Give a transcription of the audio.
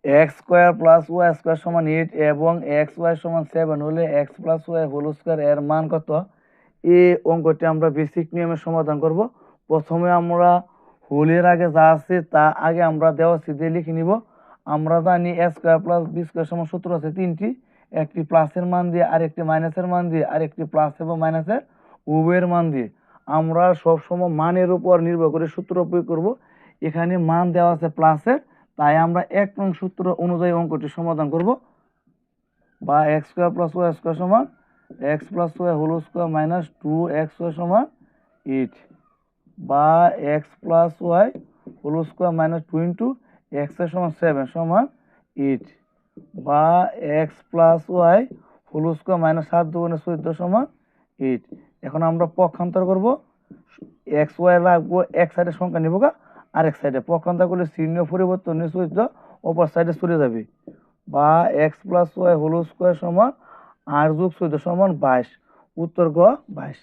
X square plus Y square সমান 8 এবং x y সমান 7 হলে x plus Y whole square এর মান কত? এই অঙ্কটি আমরা বেসিক নিয়মে সমাধান করব। প্রথমে আমরা হোলের আগে যা আছে তা আগে আমরা দেওয়া আছে দিয়ে লিখে নিব। আমরা জানি এ স্কোয়ার প্লাস বি স্কোয়ার সমান সূত্র আছে তিনটি, একটি প্লাসের মান দিয়ে, আরেকটি মাইনাসের মান দিয়ে, আরেকটি প্লাস এবং মাইনাসের উভয়ের মান দিয়ে। আমরা সবসময় মানের উপর নির্ভর করে সূত্র প্রয়োগ করব। এখানে মান দেওয়া আছে প্লাসের, তাই আমরা 1 নং সূত্র অনুযায়ী অঙ্কটি সমাধান করব। বা X square plus Y square সমান X plus Y whole square minus 2xy সমান 8, বা x plus Y whole square minus 2 into X সমান 7 সমান 8, বা x plus Y whole square minus 7 দুগুণে 14 সমান 8। এখন আমরা পক্ষান্তর করব। এক্স ওয়াই রাখবো এক সাইডে সংখ্যা নিব গা, আরেক সাইডে পক্ষান্তর করলে চিহ্ন পরিবর্তন নিয়ে 14 অপর সাইডে চলে যাবে। বা x plus Y whole square সমান 8 যোগ 14 সমান 22। উত্তর গ 22।